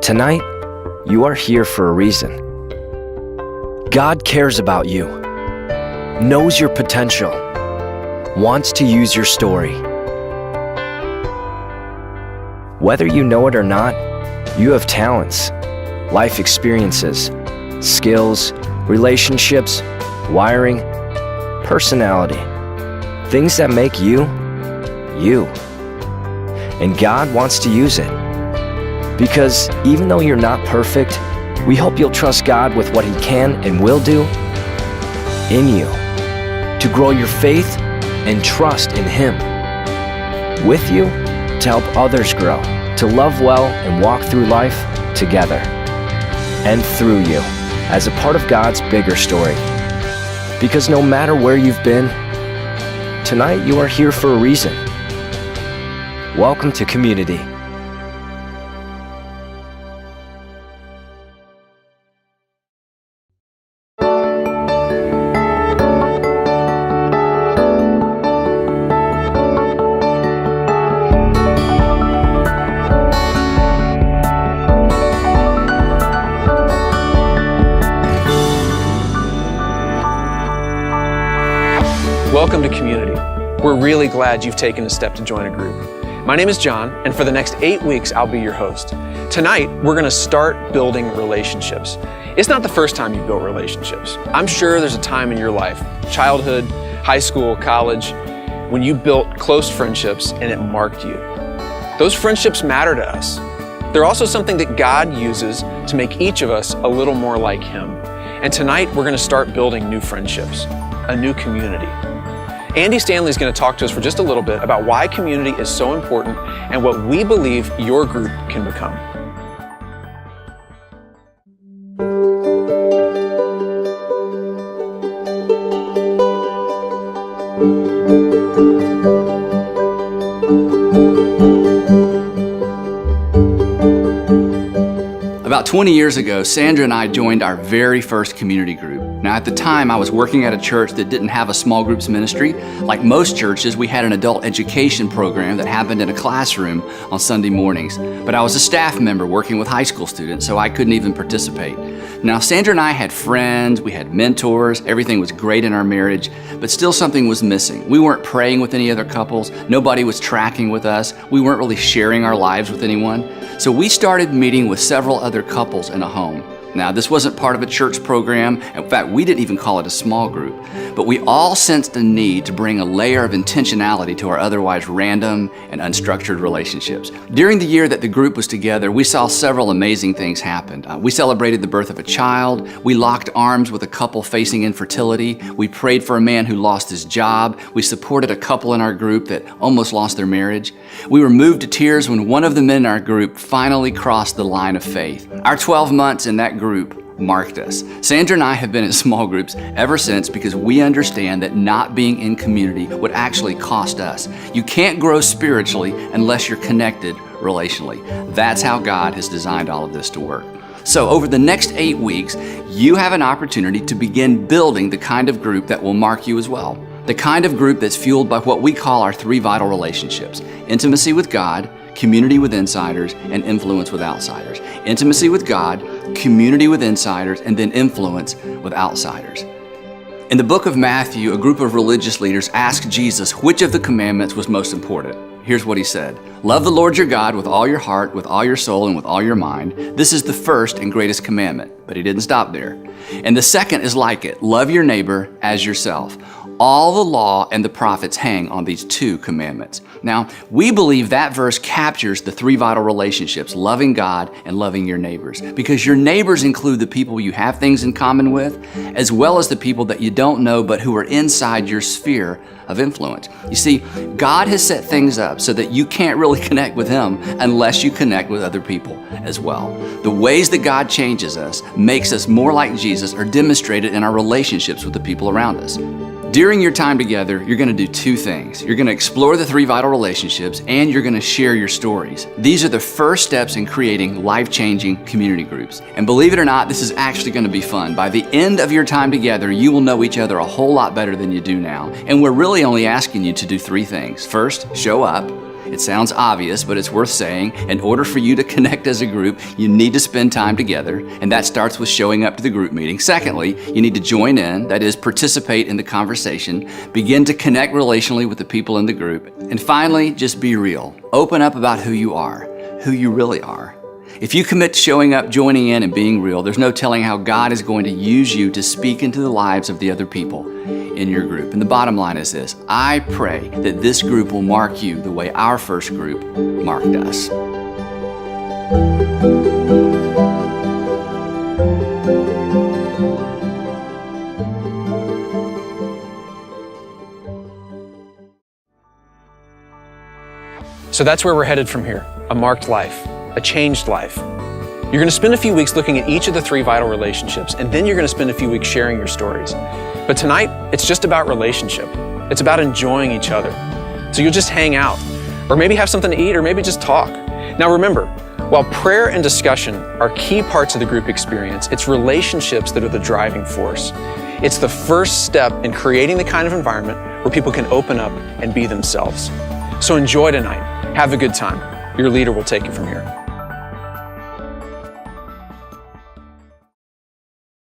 Tonight, you are here for a reason. God cares about you, knows your potential, wants to use your story. Whether you know it or not, you have talents, life experiences, skills, relationships, wiring, personality, things that make you, you. And God wants to use it. Because even though you're not perfect, we hope you'll trust God with what He can and will do in you to grow your faith and trust in Him. With you, to help others grow, to love well and walk through life together. And through you, as a part of God's bigger story. Because no matter where you've been, tonight you are here for a reason. Welcome to Community. Welcome to Community. We're really glad you've taken a step to join a group. My name is John, and for the next 8 weeks, I'll be your host. Tonight, we're going to start building relationships. It's not the first time you've built relationships. I'm sure there's a time in your life, childhood, high school, college, when you built close friendships and it marked you. Those friendships matter to us. They're also something that God uses to make each of us a little more like Him. And tonight, we're going to start building new friendships, a new community. Andy Stanley is going to talk to us for just a little bit about why community is so important and what we believe your group can become. About 20 years ago, Sandra and I joined our very first community group. Now, at the time, I was working at a church that didn't have a small groups ministry. Like most churches, we had an adult education program that happened in a classroom on Sunday mornings. But I was a staff member working with high school students, so I couldn't even participate. Now, Sandra and I had friends, we had mentors, everything was great in our marriage, but still something was missing. We weren't praying with any other couples, nobody was tracking with us, we weren't really sharing our lives with anyone. So we started meeting with several other couples in a home. Now, this wasn't part of a church program. In fact, we didn't even call it a small group. But we all sensed the need to bring a layer of intentionality to our otherwise random and unstructured relationships. During the year that the group was together, we saw several amazing things happen. We celebrated the birth of a child. We locked arms with a couple facing infertility. We prayed for a man who lost his job. We supported a couple in our group that almost lost their marriage. We were moved to tears when one of the men in our group finally crossed the line of faith. Our 12 months in that group marked us. Sandra and I have been in small groups ever since because we understand that not being in community would actually cost us. You can't grow spiritually unless you're connected relationally. That's how God has designed all of this to work. So over the next 8 weeks, you have an opportunity to begin building the kind of group that will mark you as well. The kind of group that's fueled by what we call our 3 vital relationships: intimacy with God, community with insiders, and influence with outsiders. Intimacy with God, community with insiders, and then influence with outsiders. In the book of Matthew, a group of religious leaders asked Jesus which of the commandments was most important. Here's what he said: "Love the Lord your God with all your heart, with all your soul, and with all your mind. This is the first and greatest commandment." But he didn't stop there. "And the second is like it: love your neighbor as yourself. All the law and the prophets hang on these 2 commandments." Now, we believe that verse captures the 3 vital relationships: loving God and loving your neighbors. Because your neighbors include the people you have things in common with, as well as the people that you don't know but who are inside your sphere of influence. You see, God has set things up so that you can't really connect with Him unless you connect with other people as well. The ways that God changes us, makes us more like Jesus, are demonstrated in our relationships with the people around us. During your time together, you're going to do 2 things. You're going to explore the 3 vital relationships, and you're going to share your stories. These are the first steps in creating life-changing community groups. And believe it or not, this is actually going to be fun. By the end of your time together, you will know each other a whole lot better than you do now. And we're really only asking you to do 3 things. First, show up. It sounds obvious, but it's worth saying. In order for you to connect as a group, you need to spend time together, and that starts with showing up to the group meeting. Secondly, you need to join in, that is, participate in the conversation, begin to connect relationally with the people in the group, and finally, just be real. Open up about who you are, who you really are. If you commit to showing up, joining in, and being real, there's no telling how God is going to use you to speak into the lives of the other people in your group. And the bottom line is this: I pray that this group will mark you the way our first group marked us. So that's where we're headed from here, a marked life, a changed life. You're going to spend a few weeks looking at each of the 3 vital relationships, and then you're going to spend a few weeks sharing your stories. But tonight, it's just about relationship. It's about enjoying each other. So you'll just hang out, or maybe have something to eat, or maybe just talk. Now remember, while prayer and discussion are key parts of the group experience, it's relationships that are the driving force. It's the first step in creating the kind of environment where people can open up and be themselves. So enjoy tonight. Have a good time. Your leader will take it from here.